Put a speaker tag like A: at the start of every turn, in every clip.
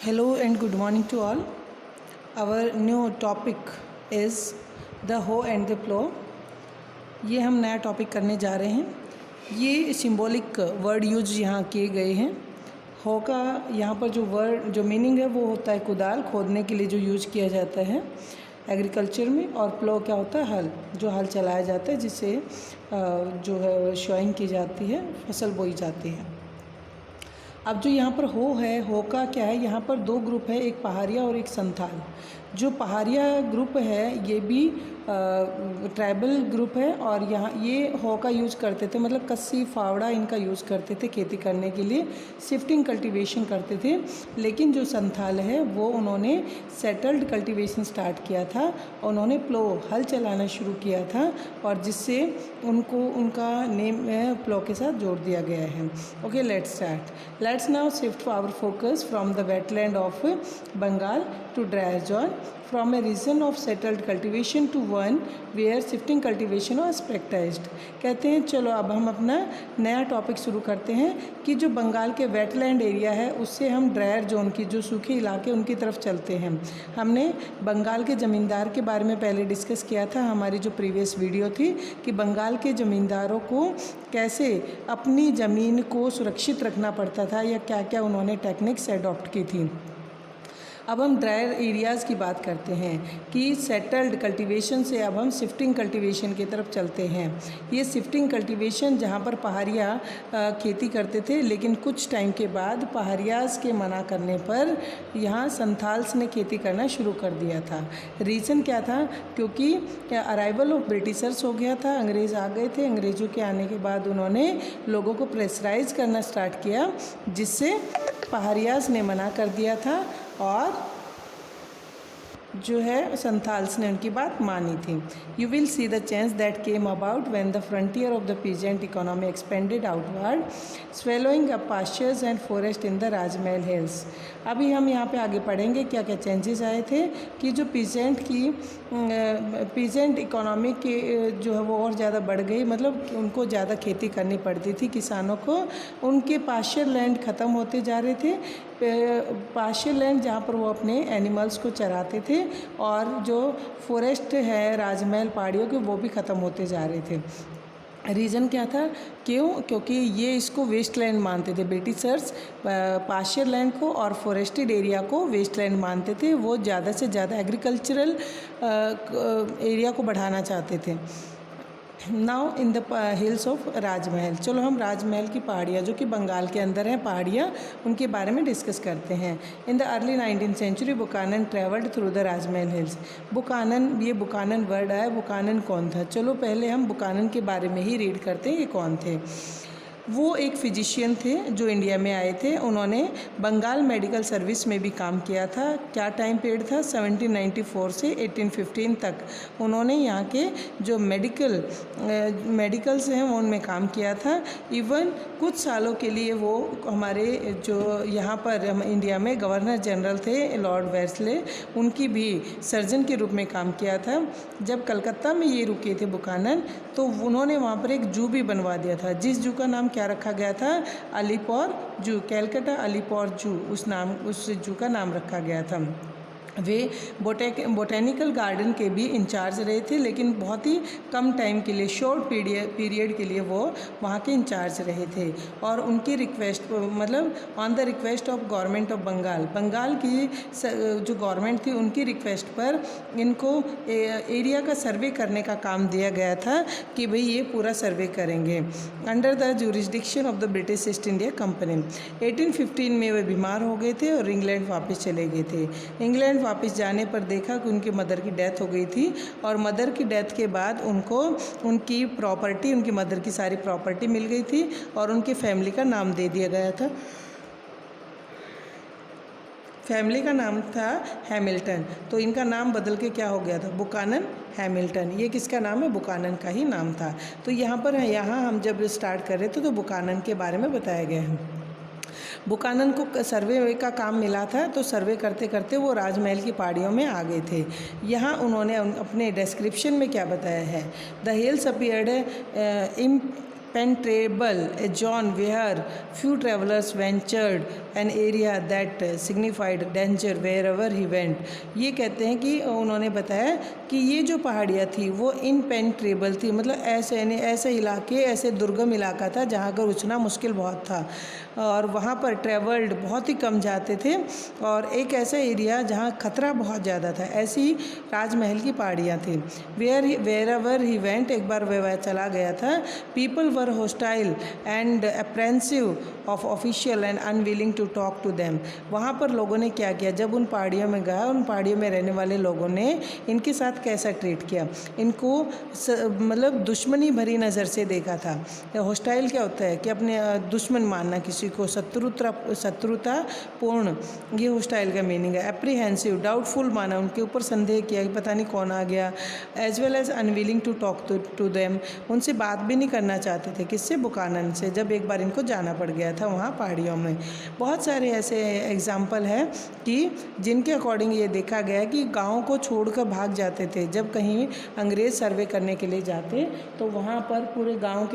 A: Hello and good morning to all. Our new topic is the hoe and the plow. ये हम नया topic करने जा रहे हैं। ये सिंबॉलिक वर्ड यूज यहाँ किए गए हैं। हो का यहाँ पर जो मीनिंग है वो होता है कुदाल, खोदने के लिए जो यूज किया जाता है एग्रीकल्चर में। और प्लो क्या होता है? हल, जो हल चलाया जाता है जिससे जो है शोइंग की जाती है, फसल बोई जाती है। अब जो यहाँ पर हो है, हो का क्या है, यहाँ पर दो ग्रुप है, एक पहाड़िया और एक संथाल। जो पहाड़िया ग्रुप है ये भी ट्राइबल ग्रुप है और यहाँ ये हो का यूज़ करते थे, मतलब कस्सी फावड़ा इनका यूज़ करते थे खेती करने के लिए, शिफ्टिंग कल्टीवेशन करते थे। लेकिन जो संथाल है वो उन्होंने सेटल्ड कल्टीवेशन स्टार्ट किया था, उन्होंने प्लो हल चलाना शुरू किया था और जिससे उनको उनका नेम प्लो के साथ जोड़ दिया गया है। Okay, let's start. Let's now shift our focus from the wetland of Bengal to dry zone, from a region of settled cultivation to one where shifting cultivation was practiced। कहते हैं चलो अब हम अपना नया टॉपिक शुरू करते हैं कि जो बंगाल के वेटलैंड एरिया है उससे हम ड्रायर जोन की जो सूखे इलाके उनकी तरफ चलते हैं। हमने बंगाल के ज़मींदार के बारे में पहले डिस्कस किया था, हमारी जो प्रीवियस वीडियो थी, कि बंगाल के ज़मींदारों को कैसे अपनी ज़मीन को सुरक्षित रखना पड़ता था या क्या क्या उन्होंने टेक्निक्स एडॉप्ट की थी। अब हम ड्रायर एरियाज़ की बात करते हैं कि सेटल्ड कल्टीवेशन से अब हम शिफ्टिंग कल्टीवेशन की तरफ चलते हैं। ये शिफ्टिंग कल्टीवेशन जहाँ पर पहाड़िया खेती करते थे, लेकिन कुछ टाइम के बाद पहाड़ियाज़ के मना करने पर यहाँ संथाल्स ने खेती करना शुरू कर दिया था। रीज़न क्या था? क्योंकि अराइवल ऑफ ब्रिटिशर्स हो गया था, अंग्रेज़ आ गए थे। अंग्रेज़ों के आने के बाद उन्होंने लोगों को प्रेशराइज करना स्टार्ट किया, जिससे पहाड़ियाज़ ने मना कर दिया था और जो है संथाल्स ने उनकी बात मानी थी। You will see the change that came about when the frontier of the peasant economy expanded outward, swallowing up pastures and forest in the Rajmahal hills. अभी हम यहाँ पे आगे पढ़ेंगे क्या क्या चेंजेस आए थे कि जो पीजेंट इकोनॉमी के जो है वो और ज़्यादा बढ़ गई, मतलब उनको ज़्यादा खेती करनी पड़ती थी किसानों को। उनके पास्चर लैंड ख़त्म होते जा रहे थे, पास्चर लैंड जहाँ पर वो अपने एनिमल्स को चराते थे, और जो फॉरेस्ट है राजमहल पहाड़ियों के वो भी ख़त्म होते जा रहे थे। रीज़न क्या था? क्यों? क्योंकि ये इसको वेस्ट लैंड मानते थे ब्रिटिशर्स, पास्चर लैंड को और फॉरेस्टेड एरिया को वेस्ट लैंड मानते थे। वो ज़्यादा से ज़्यादा एग्रीकल्चरल एरिया को बढ़ाना चाहते थे। Now in the hills of Rajmahal, चलो हम राजमहल की पहाड़ियाँ जो कि बंगाल के अंदर हैं पहाड़ियाँ, उनके बारे में डिस्कस करते हैं। In the early 19th century Buchanan travelled through the Rajmahal hills. Buchanan, ये बुकानन वर्ड आया, बुकानन कौन था? चलो पहले हम बुकानन के बारे में ही रीड करते हैं, ये कौन थे। वो एक फिजिशियन थे जो इंडिया में आए थे। उन्होंने बंगाल मेडिकल सर्विस में भी काम किया था। क्या टाइम पीरियड था? 1794 से 1815 तक उन्होंने यहाँ के जो मेडिकल्स हैं वो उनमें काम किया था। इवन कुछ सालों के लिए वो हमारे जो यहाँ पर हम इंडिया में गवर्नर जनरल थे लॉर्ड वेल्लेस्ली, उनकी भी सर्जन के रूप में काम किया था। जब कलकत्ता में ये रुके थे बुकानन, तो उन्होंने वहाँ पर एक जू भी बनवा दिया था, जिस जू का नाम क्या रखा गया था? अलीपौर जू, कैलकाटा अलीपौर जू, उस जू का नाम रखा गया था। वे बोटेनिकल गार्डन के भी इंचार्ज रहे थे, लेकिन बहुत ही कम टाइम के लिए, शॉर्ट पीरियड के लिए वो वहाँ के इंचार्ज रहे थे। और उनकी रिक्वेस्ट, मतलब on the request of government of Bengal की जो गवर्नमेंट थी उनकी रिक्वेस्ट पर इनको एरिया का सर्वे करने का काम दिया गया था कि भाई ये पूरा सर्वे करेंगे under the jurisdiction of the British east India company. 1815 में वे बीमार हो गए थे और इंग्लैंड वापस चले गए थे। इंग्लैंड वापस जाने पर देखा कि उनकी मदर की डेथ हो गई थी, और मदर की डेथ के बाद उनको उनकी प्रॉपर्टी, उनकी मदर की सारी प्रॉपर्टी मिल गई थी और उनकी फैमिली का नाम दे दिया गया था। फैमिली का नाम था हैमिल्टन, तो इनका नाम बदल के क्या हो गया था? Buchanan Hamilton. ये किसका नाम है? बुकानन का ही नाम था। तो यहाँ हम जब स्टार्ट कर रहे थे तो बुकानन के बारे में बताया गया है। बुकानन को सर्वे का काम मिला था, तो सर्वे करते करते वो राजमहल की पहाड़ियों में आ गए थे। यहाँ उन्होंने अपने डिस्क्रिप्शन में क्या बताया है? The hills appeared impenetrable, a zone where few travelers ventured an area that signified danger wherever he went. ये कहते हैं कि उन्होंने बताया कि ये जो पहाड़ियाँ थी वो इनपेनिट्रेबल थी, मतलब ऐसे इलाके, ऐसे दुर्गम इलाका था जहाँ पर उछना मुश्किल बहुत था और वहाँ पर ट्रेवल्ड बहुत ही कम जाते थे, और एक ऐसा एरिया जहाँ खतरा बहुत ज़्यादा था, ऐसी राजमहल की पहाड़ियाँ थी। वेयर एवर ही वेंट, एक बार वह चला गया था, people were hostile and apprehensive of official and unwilling to talk to them. वहाँ पर लोगों ने क्या किया, जब उन पहाड़ियों में गया, उन पहाड़ियों में रहने वाले लोगों ने इनके साथ कैसा ट्रीट किया, इनको मतलब दुश्मनी भरी नज़र से देखा था। होस्टाइल क्या होता है कि अपने दुश्मन मानना किसी को, शत्रुतापूर्ण, ये होस्टाइल का मीनिंग है। एप्रीहेंसिव, डाउटफुल माना, उनके ऊपर संदेह किया कि पता नहीं कौन आ गया। As well as unwilling to talk to them, उनसे बात भी नहीं करना चाहते थे। किससे? बुकानन से, जब एक बार इनको जाना पड़ गया था वहाँ पहाड़ियों में। बहुत सारे ऐसे एग्जाम्पल हैं कि जिनके अकॉर्डिंग ये देखा गया कि गाँव को छोड़कर भाग जाते थे। जब कहीं अंग्रेज़ सर्वे करने के लिए जाते तो वहाँ पर पूरे गाँव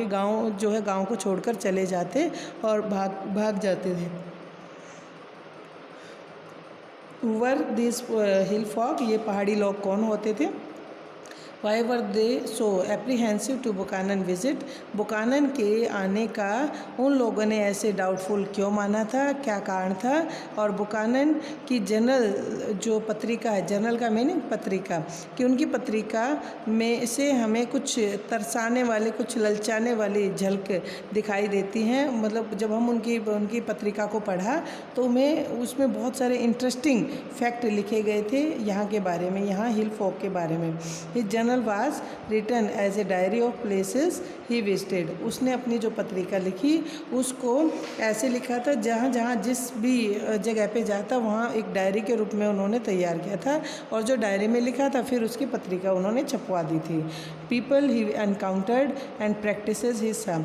A: जो है गाँव को छोड़कर चले जाते और भाग जाते थे। वर दिस हिल फॉक, ये पहाड़ी लोग कौन होते थे? Why were they so apprehensive to Buchanan visit? Buchanan के आने का उन लोगों ने ऐसे डाउटफुल क्यों माना था, क्या कारण था? और बुकानन की जर्नल जो पत्रिका है, जर्नल का मीनिंग पत्रिका, कि उनकी पत्रिका में से हमें कुछ तरसाने वाले, कुछ ललचाने वाली झलक दिखाई देती हैं। मतलब जब हम उनकी पत्रिका को पढ़ा तो हमें उसमें बहुत सारे इंटरेस्टिंग फैक्ट लिखे गए थे यहाँ के बारे में, यहाँ हिल फॉक के बारे में। Journal was written as a diary of places he visited. उसने अपनी जो पत्रिका लिखी उसको ऐसे लिखा था, जहाँ जहाँ जिस भी जगह पे जाता वहाँ एक डायरी के रूप में उन्होंने तैयार किया था, और जो डायरी में लिखा था फिर उसकी पत्रिका उन्होंने छपवा दी थी। People he encountered and practices his sum,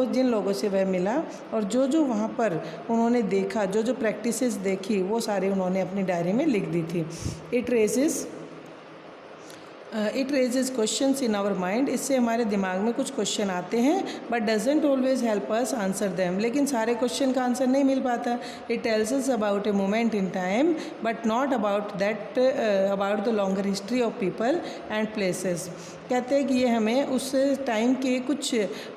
A: जिन लोगों से वह मिला और जो वहाँ पर उन्होंने देखा, जो प्रैक्टिसेस देखी, वो सारी उन्होंने अपनी डायरी में लिख दी थी। It raises questions in our mind, इससे हमारे दिमाग में कुछ क्वेश्चन आते हैं, but doesn't always help us answer them, लेकिन सारे क्वेश्चन का आंसर नहीं मिल पाता। It tells us about a moment in time but not about the longer history of people and places. कहते हैं कि ये हमें उस टाइम के कुछ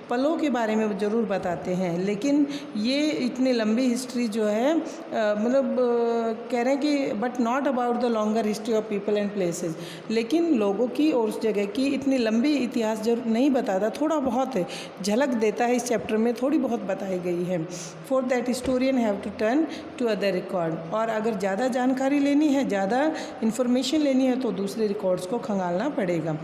A: पलों के बारे में ज़रूर बताते हैं, लेकिन ये इतनी लंबी हिस्ट्री जो है कह रहे हैं कि but not about the longer history of people and places, लेकिन लोगों की और उस जगह की इतनी लंबी इतिहास जरूर नहीं बताता, थोड़ा बहुत झलक देता है। इस चैप्टर में थोड़ी बहुत बताई गई है। For that historian have to turn to other record, और अगर ज़्यादा जानकारी लेनी है, ज़्यादा इन्फॉर्मेशन लेनी है तो दूसरे रिकॉर्ड्स को खंगालना पड़ेगा।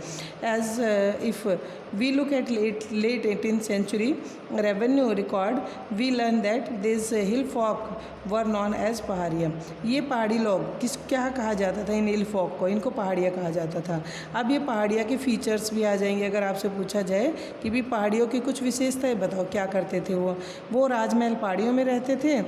A: As if we look at late 18th century revenue record, we learn that this hill folk were known as पहाड़ियाँ। ये पहाड़ी लोग क्या कहा जाता था इन हिल folk को? इनको पहाड़ियाँ कहा जाता था। अब ये पहाड़ियाँ के फीचर्स भी आ जाएंगे। अगर आपसे पूछा जाए कि भी पहाड़ियों की कुछ विशेषताएं बताओ, क्या करते थे वो राजमहल पहाड़ियों में रहते थे।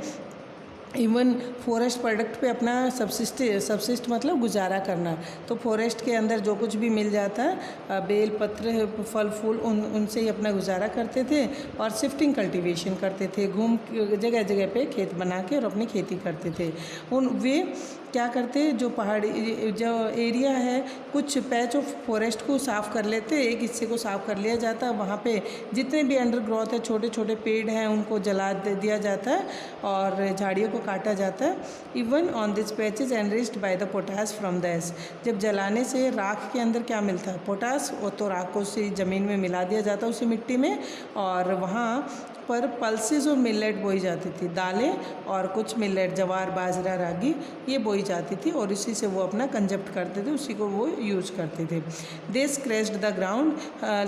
A: इवन फॉरेस्ट प्रोडक्ट पे अपना सबसिस्ट मतलब गुजारा करना, तो फॉरेस्ट के अंदर जो कुछ भी मिल जाता है, बेल पत्र, फल फूल, उनसे ही अपना गुजारा करते थे और शिफ्टिंग कल्टीवेशन करते थे। घूम जगह जगह पे खेत बना के और अपनी खेती करते थे। वे क्या करते, जो पहाड़ी जो एरिया है, कुछ पैच ऑफ फॉरेस्ट को साफ़ कर लेते, एक हिस्से को साफ़ कर लिया जाता, वहाँ पे जितने भी अंडर ग्रोथ है, छोटे छोटे पेड़ हैं, उनको जला दिया जाता है और झाड़ियों को काटा जाता है। Even on this patches enriched by the potash from the S, जब जलाने से राख के अंदर क्या मिलता है? पोटास। वो तो राख को उसी ज़मीन में मिला दिया जाता है, उसी मिट्टी में, और वहाँ पर पल्सेस और मिलेट बोई जाती थी, दालें और कुछ मिलेट, जवार, बाजरा, रागी, ये बोई जाती थी और इसी से वो अपना कंजप्ट करते थे, उसी को वो यूज करते थे। They scratched the ground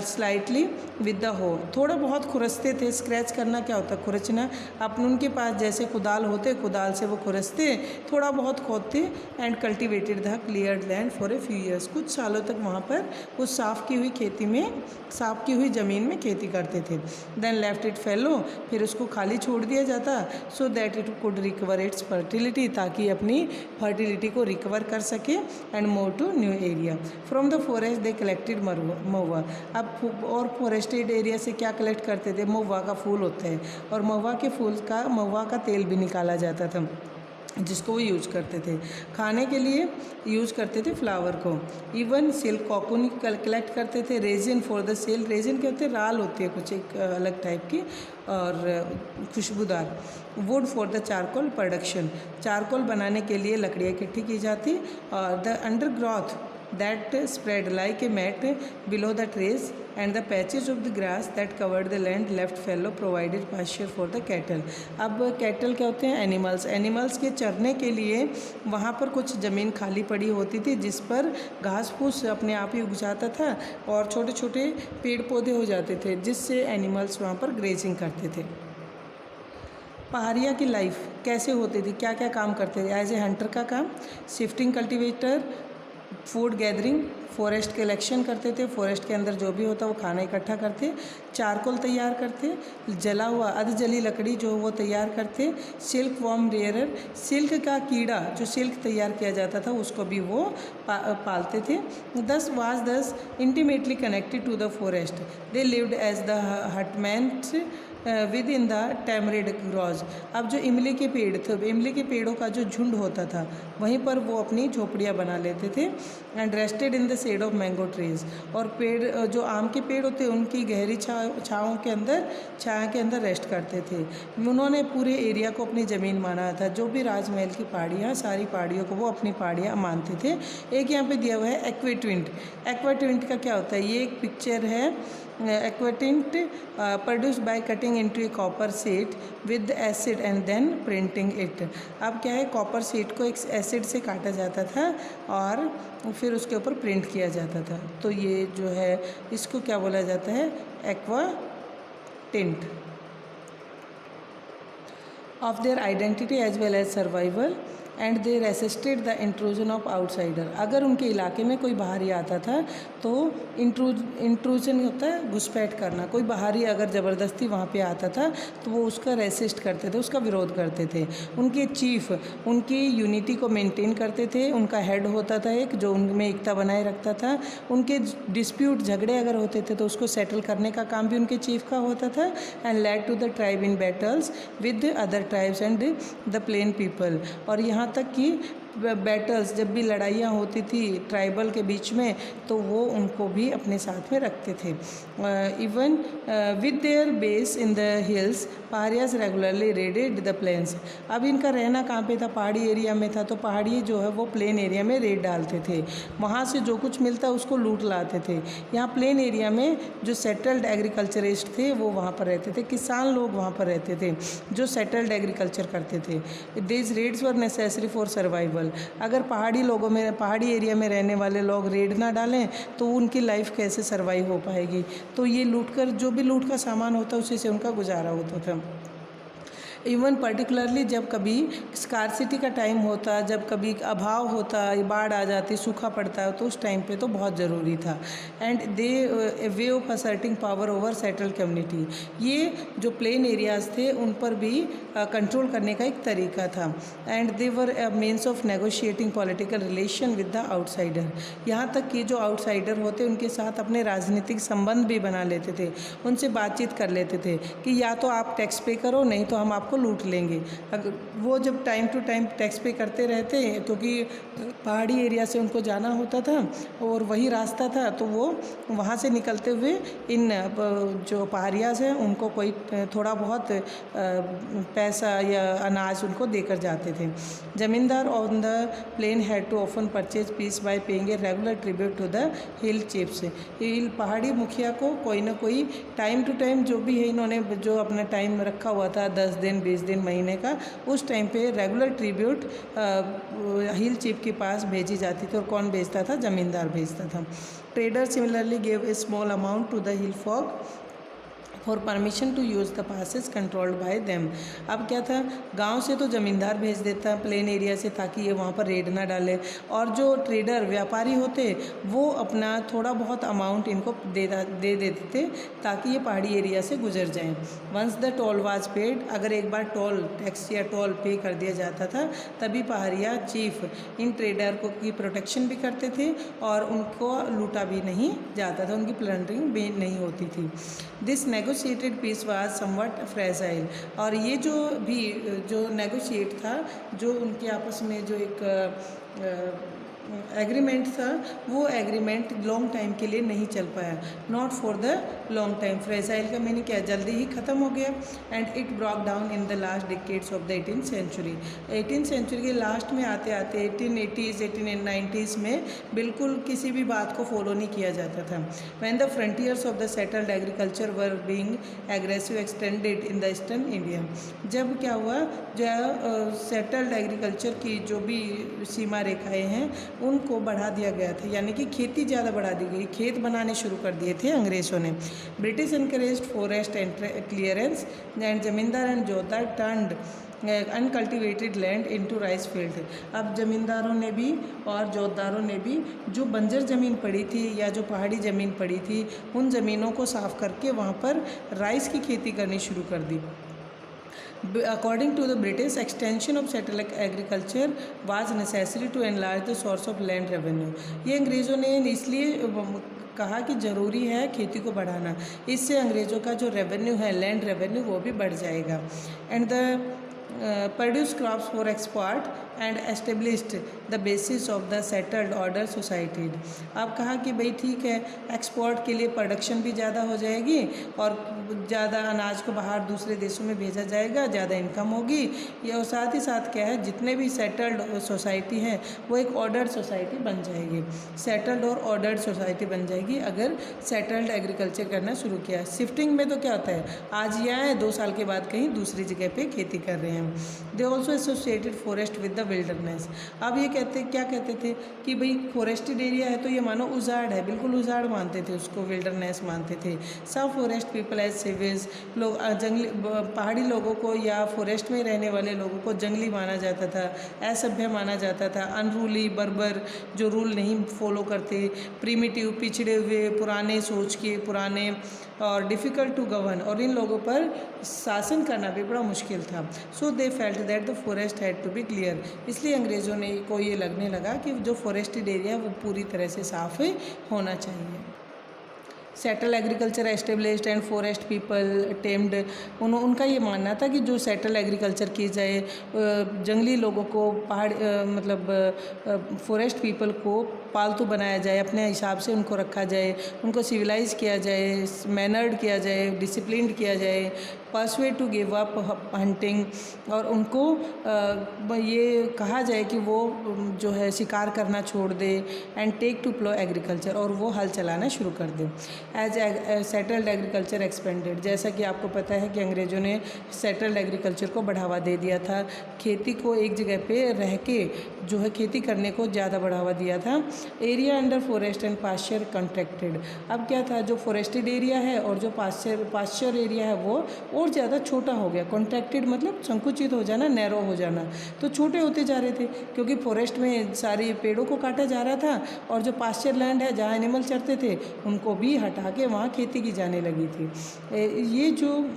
A: slightly with the hoe, थोड़ा बहुत खुरसते थे। स्क्रैच करना क्या होता है? खुरचना। अपन उनके पास जैसे कुदाल होते, कुदाल से वो खुरसते, थोड़ा बहुत खोदते। And cultivated the cleared land for a few years, कुछ सालों तक वहाँ पर उस साफ़ की हुई ज़मीन में खेती करते थे। देन लेफ्ट इट फेलो लो, फिर उसको खाली छोड़ दिया जाता so that it could recover its fertility, ताकि अपनी फर्टिलिटी को रिकवर कर सके and move to new area. From the forest they collected mahua. अब और फॉरेस्टेड एरिया से क्या कलेक्ट करते थे? महुआ का फूल होता है और महुआ का तेल भी निकाला जाता था जिसको वो यूज करते थे। खाने के लिए यूज करते थे फ्लावर को। इवन सिल्क कॉकून कलेक्ट करते थे। Resin for the sale, resin क्या होते हैं? राल होती है कुछ एक अलग टाइप की और खुशबूदार। Would for the charcoal production, charcoal बनाने के लिए लकड़ियाँ इकट्ठी की जाती। और the undergrowth that spread like a mat below the trees and the patches of the grass that covered the land left fallow provided pasture for the cattle। अब cattle क्या होते हैं? एनिमल्स के चरने के लिए वहाँ पर कुछ ज़मीन खाली पड़ी होती थी जिस पर घास फूस अपने आप ही उग जाता था और छोटे छोटे पेड़ पौधे हो जाते थे जिससे एनिमल्स वहाँ पर ग्रेजिंग करते थे। पहाड़िया की लाइफ कैसे होती थी? क्या क्या काम करते थे? एज ए हंटर का काम, shifting cultivator, food gathering, forest collection करते थे। फॉरेस्ट के अंदर जो भी होता वो खाना इकट्ठा करते। चारकोल तैयार करते, जला हुआ अधजली लकड़ी जो वो तैयार करते। सिल्क वॉर्म रेयरर, सिल्क का कीड़ा जो सिल्क तैयार किया जाता था उसको भी वो पालते थे। Thus intimately connected to the forest, they lived as the hutments within the tamarind groves. अब जो इमली के पेड़ थे, इमली के पेड़ों का जो झुंड होता था वहीं पर वो अपनी झोपड़ियाँ बना लेते थे। And rested in the shade of mango trees, और पेड़ जो आम के पेड़ होते उनकी गहरी छाँव के अंदर रेस्ट करते थे। उन्होंने पूरे एरिया को अपनी ज़मीन माना था। जो भी राजमहल की पहाड़ियाँ, सारी पहाड़ियों को वो अपनी पहाड़ियाँ मानते थे। एक यहाँ पे दिया हुआ है एक्वाटिंट। एक्वाटिंट का क्या होता है? ये एक पिक्चर है। Aquatint produced by cutting into a copper sheet with acid and then printing it. अब क्या है? कॉपर शीट को एक एसिड से काटा जाता था और फिर उसके ऊपर प्रिंट किया जाता था। तो ये जो है इसको क्या बोला जाता है? Aquatint. Of their identity as well as survival and they resisted the intrusion of outsider. अगर उनके इलाके में कोई बाहरी आता था तो इंट्रूजन होता है घुसपैठ करना। कोई बाहरी अगर ज़बरदस्ती वहाँ पे आता था तो वो उसका रेसिस्ट करते थे, उसका विरोध करते थे। उनके चीफ उनकी यूनिटी को मेंटेन करते थे। उनका हेड होता था एक जो उनमें एकता बनाए रखता था। उनके डिस्प्यूट झगड़े अगर होते थे तो उसको सेटल करने का काम भी उनके चीफ का होता था। And led to the tribe in battles with other tribes and the plain people. और यहाँ तक कि बैटल्स, जब भी लड़ाइयाँ होती थी ट्राइबल के बीच में तो वो उनको भी अपने साथ में रखते थे। Even with their base in the hills Paharias regularly raided the plains. अब इनका रहना कहाँ पे था? पहाड़ी एरिया में था। तो पहाड़ी जो है वो प्लेन एरिया में रेड डालते थे, वहाँ से जो कुछ मिलता उसको लूट लाते थे। यहाँ प्लेन एरिया में जो सेटल्ड एग्रीकल्चरिस्ट थे वो वहाँ पर रहते थे, किसान लोग वहाँ पर रहते थे जो सेटल्ड एग्रीकल्चर करते थे। These raids were necessary for survival. अगर पहाड़ी एरिया में रहने वाले लोग रेड ना डालें तो उनकी लाइफ कैसे सर्वाइव हो पाएगी? तो ये जो भी लूट का सामान होता उसी से उनका गुजारा होता था। इवन पर्टिकुलरली जब कभी स्कार्सिटी का टाइम होता, जब कभी अभाव होता, बाढ़ आ जाती, सूखा पड़ता है तो उस टाइम पे तो बहुत ज़रूरी था। And they way of asserting power over settled community, ये जो प्लेन एरियाज़ थे उन पर भी कंट्रोल करने का एक तरीका था। And they were means of negotiating political relation with the outsider. यहाँ तक कि जो आउटसाइडर होते उनके साथ अपने राजनीतिक संबंध भी बना लेते थे, उनसे बातचीत कर लेते थे कि या तो आप टैक्स पे करो नहीं तो हम को लूट लेंगे। अगर वो जब टाइम टू टाइम टैक्स पे करते रहते क्योंकि पहाड़ी एरिया से उनको जाना होता था और वही रास्ता था तो वो वहाँ से निकलते हुए इन जो पहाड़ियाज़ हैं उनको कोई थोड़ा बहुत पैसा या अनाज उनको देकर जाते थे। Zamindar on the plain had to often purchase peace by paying a regular tribute to the hill chiefs. Hill पहाड़ी मुखिया को कोई ना कोई टाइम टू टाइम जो भी है इन्होंने जो अपना टाइम रखा हुआ था 10 दिन 20 दिन महीने का, उस टाइम पे रेगुलर ट्रिब्यूट हिल चीफ के पास भेजी जाती थी। और कौन भेजता था? जमींदार भेजता था। Trader similarly gave a small amount to the hill folk for permission to use the passes controlled by them. अब क्या था, गांव से तो ज़मींदार भेज देता प्लेन एरिया से ताकि ये वहाँ पर रेड ना डाले, और जो ट्रेडर व्यापारी होते वो अपना थोड़ा बहुत अमाउंट इनको दे देते थे ताकि ये पहाड़ी एरिया से गुजर जाएं। Once the toll was paid, अगर एक बार टोल टैक्स या टोल पे कर दिया जाता था तभी पहाड़िया चीफ इन ट्रेडर को की प्रोटेक्शन भी करते थे और उनको लूटा भी नहीं जाता था, उनकी प्लंडरिंग भी नहीं होती थी। This negotiated piece was somewhat fragile, और ये जो नेगोशिएट था, जो उनके आपस में जो एक एग्रीमेंट था, वो एग्रीमेंट लॉन्ग टाइम के लिए नहीं चल पाया। Not for the long time, fragile का मैंने क्या, जल्दी ही ख़त्म हो गया। And it broke down in the last decades of the 18th century. 18th century के लास्ट में आते आते 1880s 1890s में बिल्कुल किसी भी बात को फॉलो नहीं किया जाता था। When the frontiers of the settled agriculture were being aggressive extended in the eastern India, जब क्या हुआ, जो सेटल्ड एग्रीकल्चर की जो भी सीमा रेखाएँ हैं उनको बढ़ा दिया गया था, यानी कि खेती ज़्यादा बढ़ा दी गई, खेत बनाने शुरू कर दिए थे अंग्रेज़ों ने। British encouraged forest clearance and zamindar and jotedar turned uncultivated land into rice field. अब ज़मींदारों ने भी और जोतदारों ने भी जो बंजर ज़मीन पड़ी थी या जो पहाड़ी ज़मीन पड़ी थी उन ज़मीनों को साफ़ करके वहाँ पर राइस की खेती करनी शुरू कर दी। According to the British, extension of satellite agriculture was necessary to enlarge the source of land revenue। ये अंग्रेज़ों ने इसलिए कहा कि ज़रूरी है खेती को बढ़ाना, इससे अंग्रेज़ों का जो रेवेन्यू है, लैंड रेवेन्यू, वो भी बढ़ जाएगा। And the produce crops for export and established the basis of the settled order society. अब कहा कि भाई ठीक है, एक्सपोर्ट के लिए प्रोडक्शन भी ज़्यादा हो जाएगी और ज़्यादा अनाज को बाहर दूसरे देशों में भेजा जाएगा, ज़्यादा इनकम होगी। ये और साथ ही साथ क्या है, जितने भी सेटल्ड सोसाइटी है वो एक ऑर्डर्ड सोसाइटी बन जाएगी, सेटल्ड और ऑर्डर्ड सोसाइटी बन जाएगी अगर सेटल्ड एग्रीकल्चर करना शुरू किया। शिफ्टिंग में तो क्या होता है, आज यहाँ है, 2 साल के बाद कहीं दूसरी जगह पे खेती कर रहे हैं। They also associated forest with the wilderness. अब ये क्या कहते थे कि भाई फॉरेस्टेड एरिया है तो ये मानो उजाड़ है, बिल्कुल उजाड़ मानते थे उसको, विल्डरनेस मानते थे। सब फॉरेस्ट पीपल एज सिविज, लोग जंगली पहाड़ी लोगों को या फॉरेस्ट में रहने वाले लोगों को जंगली माना जाता था, असभ्य माना जाता था, अनरूली, बर्बर, जो रूल नहीं फॉलो करते, प्रिमिटिव, पिछड़े हुए, पुराने सोच के, पुराने और डिफ़िकल्ट टू गवर्न, और इन लोगों पर शासन करना भी बड़ा मुश्किल था। So they felt that the forest had to be clear. इसलिए अंग्रेज़ों ने को ये लगने लगा कि जो फॉरेस्टेड एरिया वो पूरी तरह से साफ़ होना चाहिए। Settle agriculture established and forest people tamed, उनका ये मानना था कि जो सेटल एग्रीकल्चर की जाए, जंगली लोगों को फॉरेस्ट पीपल को पालतू बनाया जाए, अपने हिसाब से उनको रखा जाए, उनको सिविलाइज किया जाए, मैनर्ड किया जाए, डिसिप्लिन्ड किया जाए, persuaded to give up hunting, और उनको ये कहा जाए कि वो जो है शिकार करना छोड़ दे, and take to plough agriculture, और वो हल चलाना शुरू कर दे। एज सेटल्ड एग्रीकल्चर एक्सपेंडेड, जैसा कि आपको पता है कि अंग्रेज़ों ने सेटल्ड एग्रीकल्चर को बढ़ावा दे दिया था, खेती को एक जगह पे रह के जो है खेती करने को ज़्यादा बढ़ावा दिया था। Area under forest and pasture contracted. अब क्या था, जो फॉरेस्टेड एरिया है और जो पास्चर एरिया है वो और ज़्यादा छोटा हो गया। कॉन्ट्रैक्टेड मतलब संकुचित हो जाना, नैरो हो जाना, तो छोटे होते जा रहे थे क्योंकि फॉरेस्ट में सारे पेड़ों को काटा जा रहा था, और जो पास्चर लैंड है जहाँ एनिमल चरते थे उनको भी हटा के वहाँ खेती की जाने लगी थी। ये जो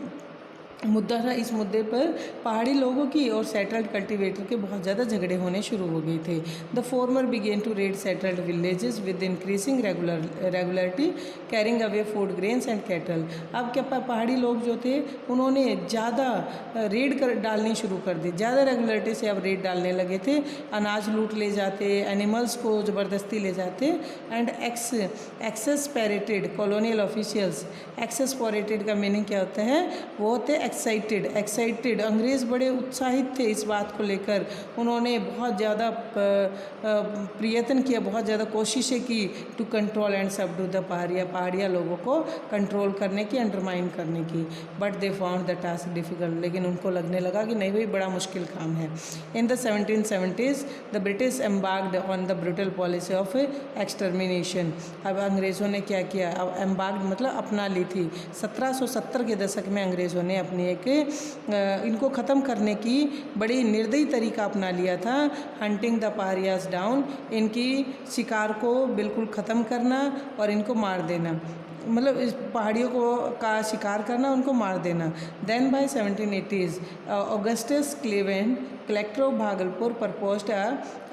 A: मुद्दा था, इस मुद्दे पर पहाड़ी लोगों की और सेटल्ड कल्टीवेटर के बहुत ज़्यादा झगड़े होने शुरू हो गए थे। The former began to raid settled villages with increasing regularity, carrying away food grains and cattle. अब क्या पहाड़ी लोग जो थे उन्होंने ज़्यादा रेड डालनी शुरू कर दी, ज़्यादा रेगुलरिटी से अब रेड डालने लगे थे, अनाज लूट ले जाते, एनिमल्स को ज़बरदस्ती ले जाते, एंड एक्सेसपेरेटेड कॉलोनियल ऑफिशियल्स। एक्सेसपेरेटेड का मीनिंग क्या होता है, वो होते एक्साइटेड अंग्रेज़ बड़े उत्साहित थे इस बात को लेकर। उन्होंने बहुत ज़्यादा प्रयत्न किया, बहुत ज़्यादा कोशिशें की टू कंट्रोल एंड सबडू द पहाड़िया लोगों को कंट्रोल करने की, अंडरमाइन करने की। But they found the task difficult, लेकिन उनको लगने लगा कि नहीं भाई बड़ा मुश्किल काम है। In the 1770s the British embarked on the brutal policy of extermination. अब अंग्रेज़ों ने क्या किया, अब एम्बार्क्ड मतलब अपना ली थी। 1770 के दशक में अंग्रेज़ों ने अपनी एक इनको ख़त्म करने की बड़ी निर्दयी तरीका अपना लिया था। हंटिंग द पहाड़ियाज डाउन, इनकी शिकार को बिल्कुल ख़त्म करना और इनको मार देना, मतलब इस पहाड़ियों का शिकार करना, उनको मार देना। Then by 1780s Augustus Cleveland collector of Bhagalpur proposed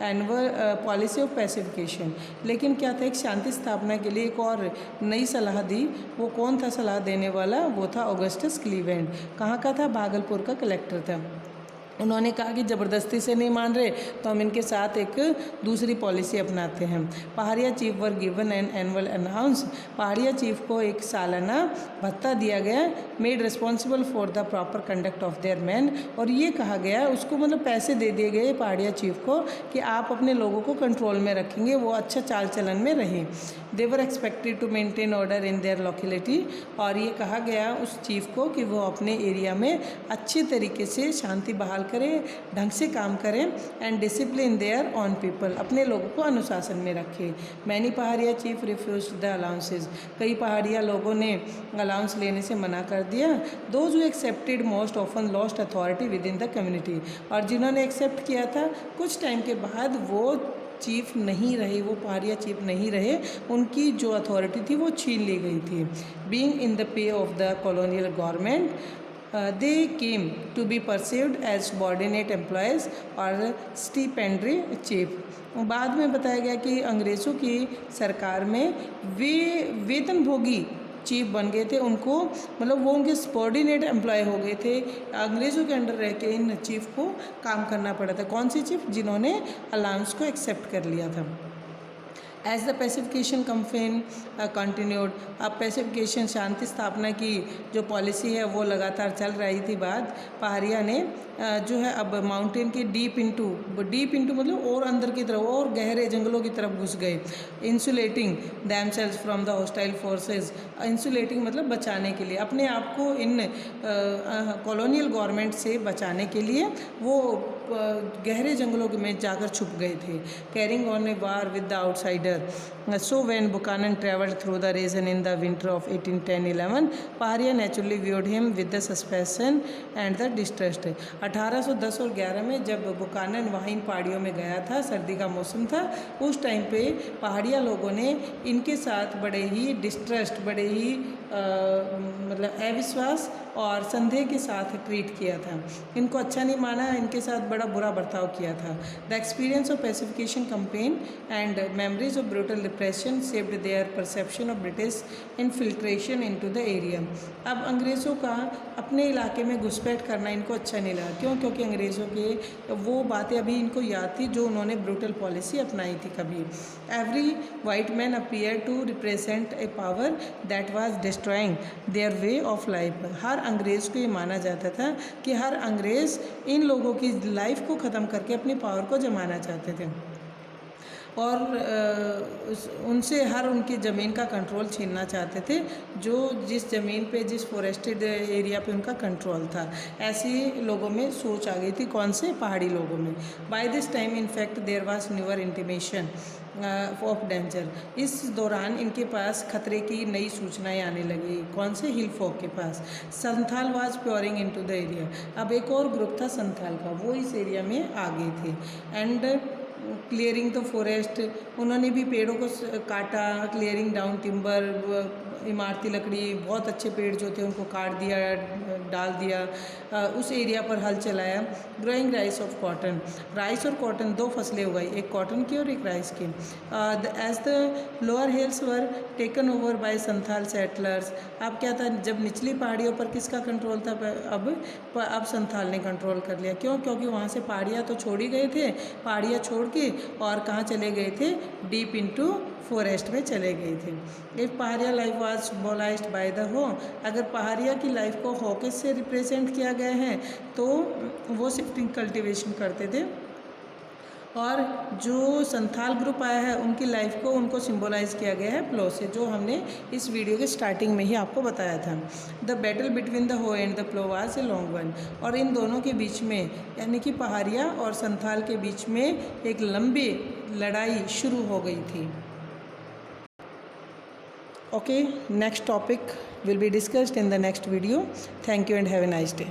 A: annual policy of pacification. लेकिन क्या था, एक शांति स्थापना के लिए एक और नई सलाह दी। वो कौन था सलाह देने वाला? वो था ऑगस्टस क्लीवेलैंड। कहाँ का था? भागलपुर का कलेक्टर था। उन्होंने कहा कि ज़बरदस्ती से नहीं मान रहे तो हम इनके साथ एक दूसरी पॉलिसी अपनाते हैं। Paharia chief were given an annual allowance, Paharia chief को एक सालाना भत्ता दिया गया, made responsible for the proper conduct of their man. और ये कहा गया उसको, मतलब पैसे दे दिए गए पहाड़िया चीफ को कि आप अपने लोगों को कंट्रोल में रखेंगे, वो अच्छा चाल चलन में रहें। They were expected to maintain order in their locality, और ये कहा गया उस चीफ को कि वो अपने एरिया में अच्छे तरीके से शांति बहाल करें, ढंग से काम करें, and discipline their own people, अपने लोगों को अनुशासन में रखें। Many Paharia chief refused the allowances, कई पहाड़िया लोगों ने अलाउंस लेने से मना कर दिया। Those who accepted most often lost authority with in the community, और जिन्होंने एक्सेप्ट किया था कुछ टाइम के बाद वो चीफ नहीं रहे, वो पहाड़िया चीफ नहीं रहे, उनकी जो अथॉरिटी थी वो छीन ली गई थी। Being in the pay of the colonial government they came to be perceived as subordinate employees और स्टीपेंडरी चीफ। बाद में बताया गया कि अंग्रेज़ों की सरकार में वे वेतनभोगी चीफ बन गए थे, उनको मतलब वो उनके सबॉर्डिनेट एम्प्लॉय हो गए थे। अंग्रेज़ों के अंडर रह के इन चीफ को काम करना पड़ा था। कौन सी चीफ? जिन्होंने अलाउंस को एक्सेप्ट कर लिया था। एज द पैसिफिकेशन कैंपेन कंटिन्यूड, अब पैसिफिकेशन शांति स्थापना की जो पॉलिसी है वो लगातार चल रही थी। बाद पहाड़िया ने जो है अब माउंटेन के डीप इंटू मतलब और अंदर की तरफ और गहरे जंगलों की तरफ घुस गए। Insulating themselves from the hostile forces, insulating मतलब बचाने के लिए, अपने आप को इन कॉलोनियल गवर्नमेंट से बचाने के लिए वो गहरे जंगलों में जाकर छुप गए थे। Carrying on A war with the outsider, so when Buchanan traveled through the region in the winter of 1810-11, Paharia naturally viewed him with the suspicion and the distrust। 1810 और 11 में जब बुकानन वहाँ इन पहाड़ियों में गया था, सर्दी का मौसम था, उस टाइम पे पहाड़िया लोगों ने इनके साथ बड़े ही डिस्ट्रस्ट, बड़े ही मतलब अविश्वास और संदेह के साथ ट्रीट किया था। इनको अच्छा नहीं माना, इनके साथ बड़ा बुरा बर्ताव किया था। The experience of pacification campaign and memories of brutal repression shaped their perception of British infiltration into the area. अब अंग्रेज़ों का अपने इलाके में घुसपैठ करना इनको अच्छा नहीं लगा। क्यों? क्योंकि अंग्रेज़ों के वो बातें अभी इनको याद थी जो उन्होंने ब्रूटल पॉलिसी अपनाई थी कभी। Every white man appear to represent a power that was destroying their way of life. हर अंग्रेज़ को ये माना जाता था कि हर अंग्रेज़ इन लोगों की लाइफ को ख़त्म करके अपनी पावर को जमाना चाहते थे और उनसे हर उनकी ज़मीन का कंट्रोल छीनना चाहते थे, जो जिस ज़मीन पे, जिस फॉरेस्टेड एरिया पे उनका कंट्रोल था। ऐसे लोगों में सोच आ गई थी। कौन से? पहाड़ी लोगों में। By this time in fact there was newer intimation of danger. इस दौरान इनके पास खतरे की नई सूचनाएं आने लगी। कौन से? हिल फोक के पास। Santhal was pouring into the area. अब एक और ग्रुप था संथाल का, वो इस एरिया में आ गए थे। एंड क्लियरिंग द फॉरेस्ट, उन्होंने भी पेड़ों को काटा। क्लियरिंग डाउन टिम्बर, इमारती लकड़ी, बहुत अच्छे पेड़ जो थे उनको काट दिया, डाल दिया। उस एरिया पर हल चलाया। Growing rice of cotton, rice और कॉटन दो फसलें उगाई, एक कॉटन की और एक राइस की। As the lower hills were taken over by Santhal settlers. अब क्या था, जब निचली पहाड़ियों पर किसका कंट्रोल था? अब संथाल ने कंट्रोल कर लिया। क्यों? क्योंकि वहाँ से पहाड़ियाँ तो छोड़ ही गए थे, पहाड़ियाँ छोड़ के और कहाँ चले गए थे? डीप इनटू फॉरेस्ट में चले गए थे। If Paharia life was symbolised by the hoe, अगर पहाड़िया की लाइफ को हो किससे रिप्रेजेंट किया गया है तो वो शिफ्टिंग कल्टीवेशन करते थे, और जो संथाल ग्रुप आया है उनकी लाइफ को उनको सिंबलाइज किया गया है प्लो से, जो हमने इस वीडियो के स्टार्टिंग में ही आपको बताया था। The battle between the hoe and the plough was a long one, और इन दोनों के बीच में यानी कि पहाड़िया और संथाल के बीच में एक लंबी लड़ाई शुरू हो गई थी। Okay, next topic will be discussed in the next video. Thank you and have a nice day.